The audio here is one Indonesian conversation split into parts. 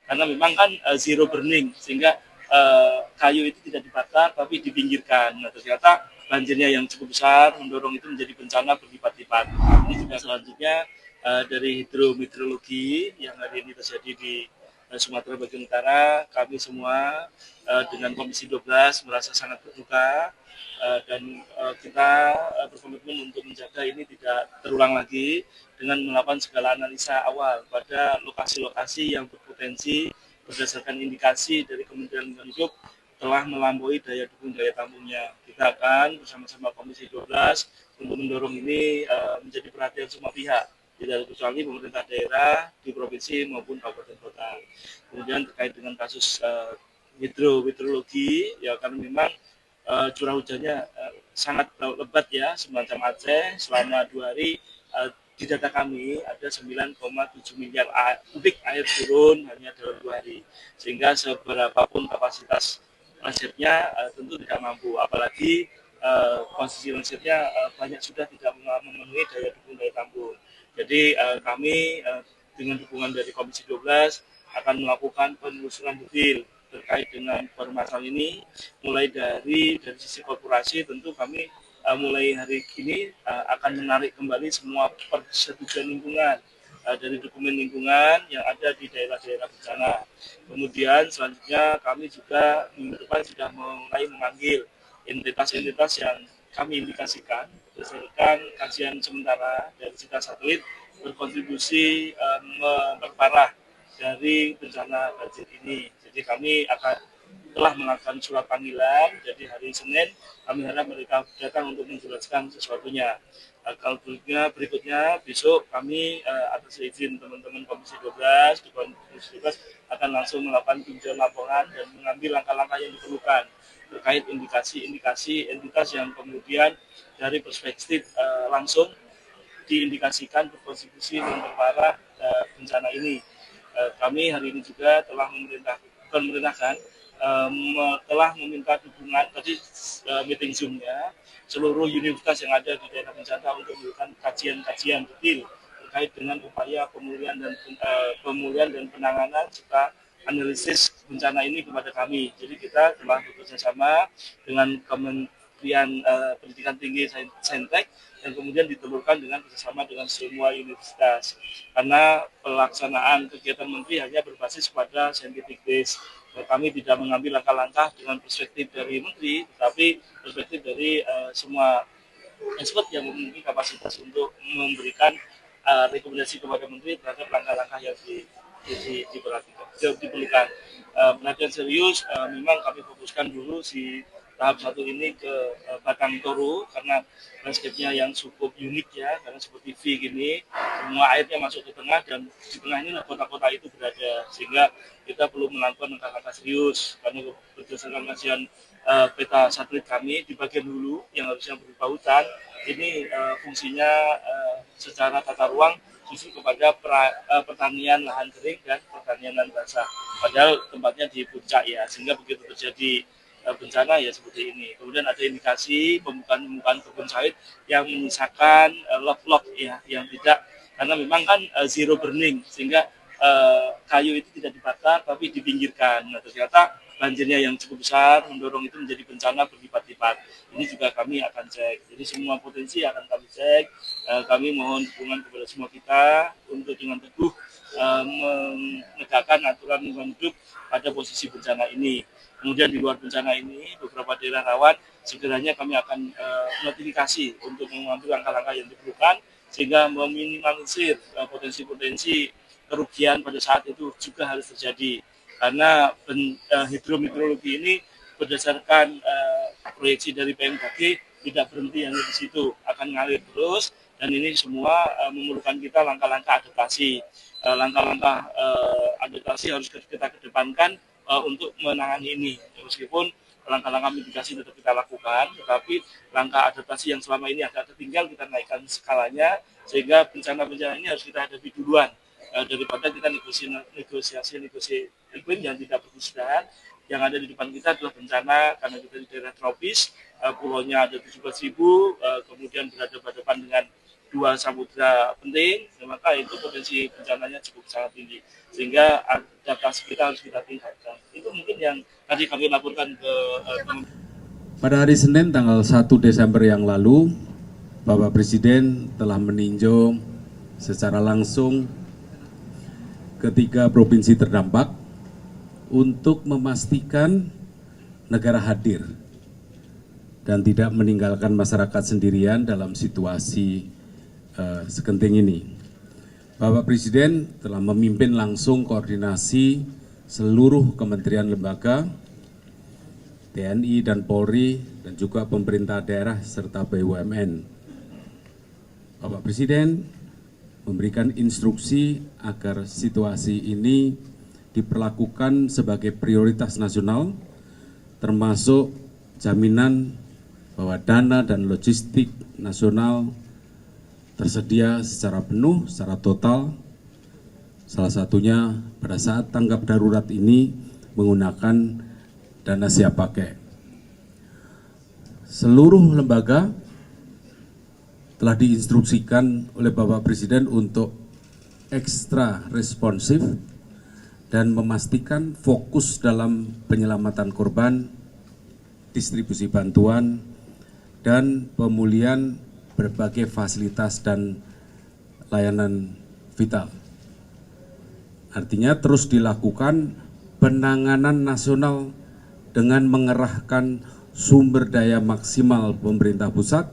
karena memang kan zero burning, sehingga kayu itu tidak dibakar tapi dipinggirkan. Nah, ternyata banjirnya yang cukup besar mendorong itu menjadi bencana berlipat-lipat. Ini juga selanjutnya dari hidrometeorologi yang hari ini terjadi di Sumatera bagian utara, kami semua dengan Komisi 12 merasa sangat berduka dan kita berkomitmen untuk menjaga ini tidak terulang lagi dengan melakukan segala analisa awal pada lokasi-lokasi yang berpotensi berdasarkan indikasi dari Kementerian Lingkungan Hidup telah melampaui daya dukung daya tampungnya. Kita akan bersama-sama Komisi 12 untuk mendorong ini menjadi perhatian semua pihak, tidak kecuali pemerintah daerah di provinsi maupun kabupaten kota. Kemudian terkait dengan kasus hidrometeorologi, ya karena memang curah hujannya sangat lebat ya, semacam Aceh selama 2 hari di data kami ada 9,7 miliar kubik air turun hanya dalam 2 hari, sehingga seberapapun kapasitas transit-nya tentu tidak mampu, apalagi konsumsi transit-nya banyak sudah tidak memenuhi daya dukung daya tampung. Jadi kami dengan dukungan dari Komisi 12 akan melakukan penelusuran detail terkait dengan permasalahan ini, mulai dari sisi korporasi. Tentu kami mulai hari ini akan menarik kembali semua persetujuan lingkungan dari dokumen lingkungan yang ada di daerah-daerah bencana. Kemudian selanjutnya kami juga minggu depan sudah mulai memanggil entitas-entitas yang kami indikasikan berdasarkan kajian sementara dari data satelit berkontribusi memperparah dari bencana banjir ini. Jadi kami telah melakukan surat panggilan, jadi hari Senin kami harap mereka datang untuk menjelaskan sesuatunya. Kalau berikutnya besok kami atas izin teman-teman Komisi 12 di Komisi 12 akan langsung melakukan tinjauan laporan dan mengambil langkah-langkah yang diperlukan terkait indikasi-indikasi entitas yang kemudian dari perspektif langsung diindikasikan berkontribusi memperparah bencana ini. Kami hari ini juga telah memerintahkan telah meminta dukungan tadi meeting Zoom-nya seluruh universitas yang ada di daerah bencana untuk melakukan kajian-kajian detail terkait dengan upaya pemulihan dan penanganan serta analisis bencana ini kepada kami. Jadi kita telah bekerja sama dengan Kementerian Pendidikan Tinggi Saintek dan kemudian ditelurkan dengan kerjasama dengan semua universitas. Karena pelaksanaan kegiatan menteri hanya berbasis pada scientific base. Kami tidak mengambil langkah-langkah dengan perspektif dari menteri, tetapi perspektif dari semua expert yang memiliki kapasitas untuk memberikan rekomendasi kepada menteri terhadap langkah-langkah yang diperlukan. Perhatian serius memang kami fokuskan dulu si tahap 1 ini ke Batang Toru karena landscape-nya yang cukup unik ya, karena seperti V gini, semua airnya masuk ke tengah dan di tengah ini kota-kota itu berada, sehingga kita perlu melakukan langkah-langkah serius karena berdasarkan kajian peta satelit kami di bagian hulu yang harusnya berupa hutan, ini fungsinya secara tata ruang justru kepada pertanian lahan kering dan pertanian lahan basah. Padahal tempatnya di puncak ya, sehingga begitu terjadi bencana ya seperti ini. Kemudian ada indikasi pembukaan kebun sawit yang menyisakan log-log ya, yang tidak, karena memang kan zero burning, sehingga kayu itu tidak dibakar tapi dipinggirkan. Nah, ternyata banjirnya yang cukup besar mendorong itu menjadi bencana berlipat-lipat. Ini juga kami akan cek. Jadi semua potensi akan kami cek. Kami mohon dukungan kepada semua kita untuk dengan teguh menegakkan aturan lingkungan hidup pada posisi bencana ini. Kemudian di luar bencana ini, beberapa daerah rawan, segera kami akan notifikasi untuk mengambil langkah-langkah yang diperlukan, sehingga meminimalisir potensi-potensi kerugian pada saat itu juga harus terjadi. Karena hidrometeorologi ini berdasarkan proyeksi dari BMKG tidak berhenti hanya di situ, akan ngalir terus, dan ini semua memerlukan kita langkah-langkah adaptasi. Langkah-langkah adaptasi harus kita kedepankan untuk menangani ini, meskipun langkah-langkah mitigasi tetap kita lakukan, tetapi langkah adaptasi yang selama ini agak tertinggal kita naikkan skalanya, sehingga bencana-bencana ini harus kita hadapi duluan daripada kita negosiasi iklim yang tidak berkesudahan. Yang ada di depan kita adalah bencana karena kita di daerah tropis, pulaunya ada 17.000, kemudian berhadapan dengan dua samudra penting, maka itu potensi bencananya cukup sangat tinggi. Sehingga adaptasi kita harus kita tingkatkan. Itu mungkin yang tadi kami laporkan ke Pada hari Senin tanggal 1 Desember yang lalu, Bapak Presiden telah meninjau secara langsung ketiga provinsi terdampak untuk memastikan negara hadir dan tidak meninggalkan masyarakat sendirian dalam situasi segenting ini. Bapak Presiden telah memimpin langsung koordinasi seluruh kementerian lembaga, TNI dan Polri, dan juga pemerintah daerah serta BUMN. Bapak Presiden memberikan instruksi agar situasi ini diperlakukan sebagai prioritas nasional, termasuk jaminan bahwa dana dan logistik nasional tersedia secara penuh, secara total. Salah satunya pada saat tanggap darurat ini menggunakan dana siap pakai. Seluruh lembaga telah diinstruksikan oleh Bapak Presiden untuk ekstra responsif dan memastikan fokus dalam penyelamatan korban, distribusi bantuan, dan pemulihan berbagai fasilitas dan layanan vital. Artinya terus dilakukan penanganan nasional dengan mengerahkan sumber daya maksimal pemerintah pusat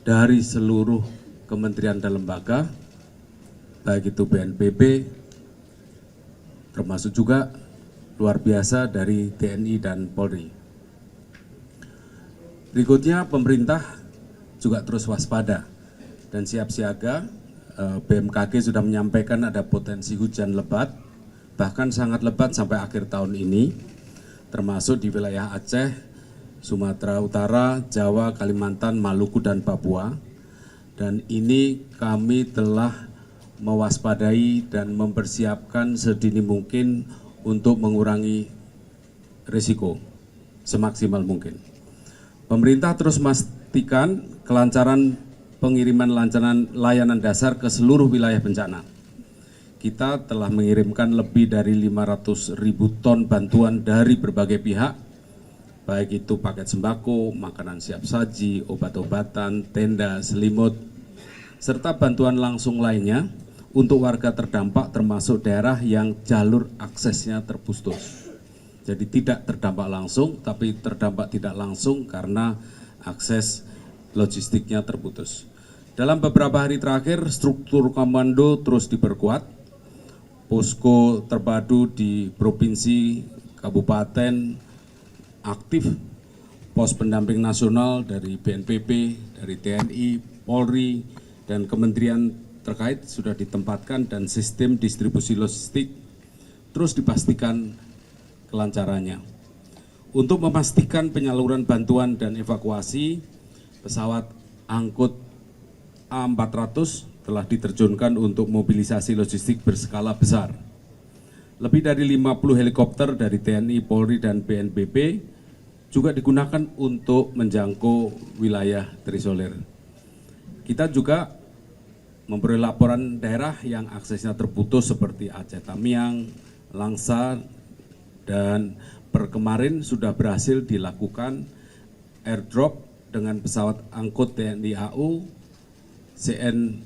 dari seluruh kementerian dan lembaga, baik itu BNPB, termasuk juga luar biasa dari TNI dan Polri. Berikutnya, pemerintah juga terus waspada dan siap siaga. BMKG sudah menyampaikan ada potensi hujan lebat, bahkan sangat lebat sampai akhir tahun ini, termasuk di wilayah Aceh, Sumatera Utara, Jawa, Kalimantan, Maluku, dan Papua. Dan ini kami telah mewaspadai dan mempersiapkan sedini mungkin untuk mengurangi risiko semaksimal mungkin. Pemerintah terus memastikan kelancaran pengiriman layanan dasar ke seluruh wilayah bencana. Kita telah mengirimkan lebih dari 500.000 ton bantuan dari berbagai pihak, baik itu paket sembako, makanan siap saji, obat-obatan, tenda, selimut, serta bantuan langsung lainnya untuk warga terdampak termasuk daerah yang jalur aksesnya terputus. Jadi tidak terdampak langsung, tapi terdampak tidak langsung karena akses logistiknya terputus. Dalam beberapa hari terakhir, struktur komando terus diperkuat. Posko terpadu di provinsi, kabupaten aktif, pos pendamping nasional dari BNPB, dari TNI, Polri, dan kementerian terkait sudah ditempatkan dan sistem distribusi logistik terus dipastikan kelancarannya. Untuk memastikan penyaluran bantuan dan evakuasi, pesawat angkut A400 telah diterjunkan untuk mobilisasi logistik berskala besar. Lebih dari 50 helikopter dari TNI, Polri, dan BNPB juga digunakan untuk menjangkau wilayah terisolir. Kita juga memperoleh laporan daerah yang aksesnya terputus seperti Aceh Tamiang, Langsa, dan per kemarin sudah berhasil dilakukan airdrop dengan pesawat angkut TNI AU CN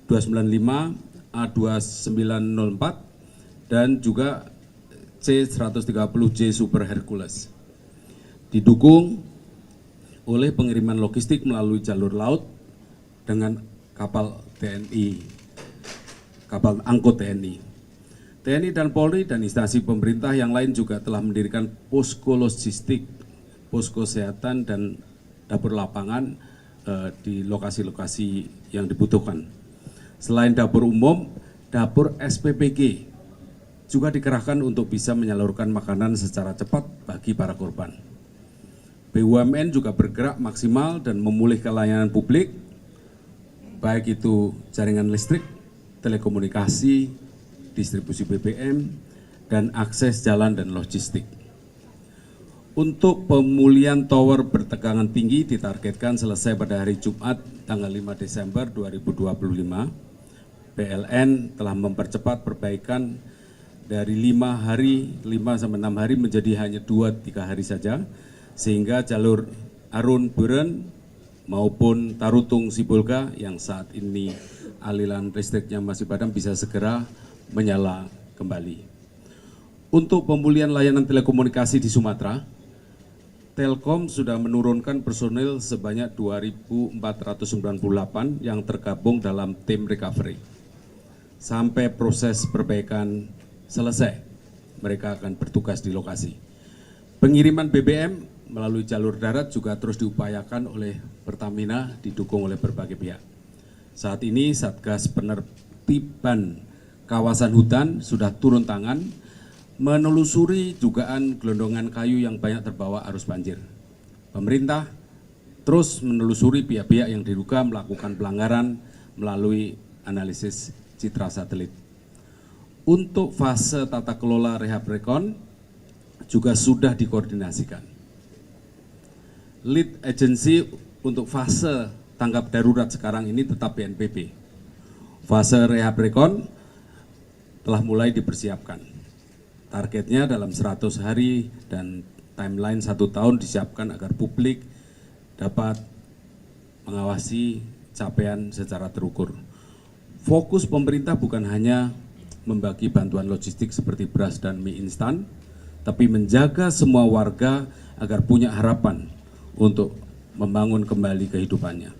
295, A2904, dan juga C130J Super Hercules. Didukung oleh pengiriman logistik melalui jalur laut dengan kapal TNI, kapal angkut TNI. TNI dan Polri dan instansi pemerintah yang lain juga telah mendirikan posko logistik, posko kesehatan, dan dapur lapangan di lokasi-lokasi yang dibutuhkan. Selain dapur umum, dapur SPPG juga dikerahkan untuk bisa menyalurkan makanan secara cepat bagi para korban. BUMN juga bergerak maksimal dan memulihkan layanan publik, baik itu jaringan listrik, telekomunikasi, distribusi BBM, dan akses jalan dan logistik. Untuk pemulihan tower bertegangan tinggi ditargetkan selesai pada hari Jumat tanggal 5 Desember 2025. PLN telah mempercepat perbaikan dari 5 sampai 6 hari menjadi hanya 2-3 hari saja, sehingga jalur Arun Buren maupun Tarutung Sibolga yang saat ini aliran listriknya masih padam bisa segera menyala kembali. Untuk pemulihan layanan telekomunikasi di Sumatera, Telkom sudah menurunkan personil sebanyak 2.498 yang tergabung dalam tim recovery. Sampai proses perbaikan selesai, mereka akan bertugas di lokasi. Pengiriman BBM melalui jalur darat juga terus diupayakan oleh Pertamina, didukung oleh berbagai pihak. Saat ini Satgas Penertiban Kawasan Hutan sudah turun tangan menelusuri dugaan gelondongan kayu yang banyak terbawa arus banjir. Pemerintah terus menelusuri pihak-pihak yang diduga melakukan pelanggaran melalui analisis citra satelit. Untuk fase tata kelola rehab rekon juga sudah dikoordinasikan. Lead agency untuk fase tanggap darurat sekarang ini tetap BNPB. Fase rehab rekon telah mulai dipersiapkan. Targetnya dalam 100 hari dan timeline 1 tahun disiapkan agar publik dapat mengawasi capaian secara terukur. Fokus pemerintah bukan hanya membagi bantuan logistik seperti beras dan mie instan, tapi menjaga semua warga agar punya harapan untuk membangun kembali kehidupannya.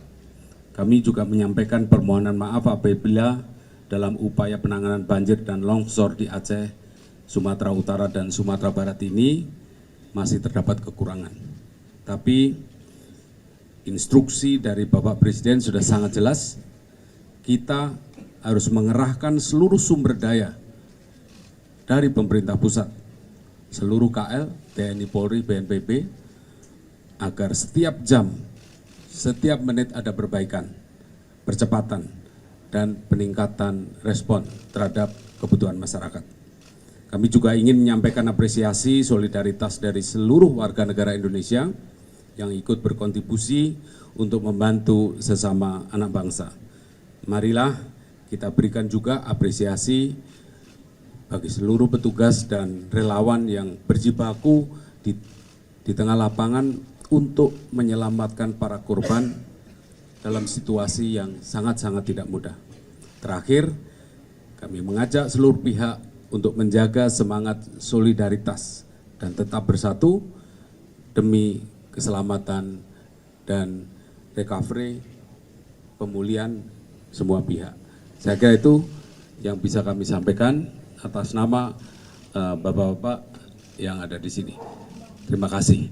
Kami juga menyampaikan permohonan maaf apabila dalam upaya penanganan banjir dan longsor di Aceh, Sumatera Utara dan Sumatera Barat ini masih terdapat kekurangan. Tapi instruksi dari Bapak Presiden sudah sangat jelas, kita harus mengerahkan seluruh sumber daya dari pemerintah pusat, seluruh KL, TNI Polri, BNPB, agar setiap jam, setiap menit ada perbaikan, percepatan, dan peningkatan respon terhadap kebutuhan masyarakat. Kami juga ingin menyampaikan apresiasi solidaritas dari seluruh warga negara Indonesia yang ikut berkontribusi untuk membantu sesama anak bangsa. Marilah kita berikan juga apresiasi bagi seluruh petugas dan relawan yang berjibaku di tengah lapangan untuk menyelamatkan para korban dalam situasi yang sangat-sangat tidak mudah. Terakhir, kami mengajak seluruh pihak untuk menjaga semangat solidaritas dan tetap bersatu demi keselamatan dan recovery pemulihan semua pihak. Saya kira itu yang bisa kami sampaikan atas nama bapak-bapak yang ada di sini. Terima kasih.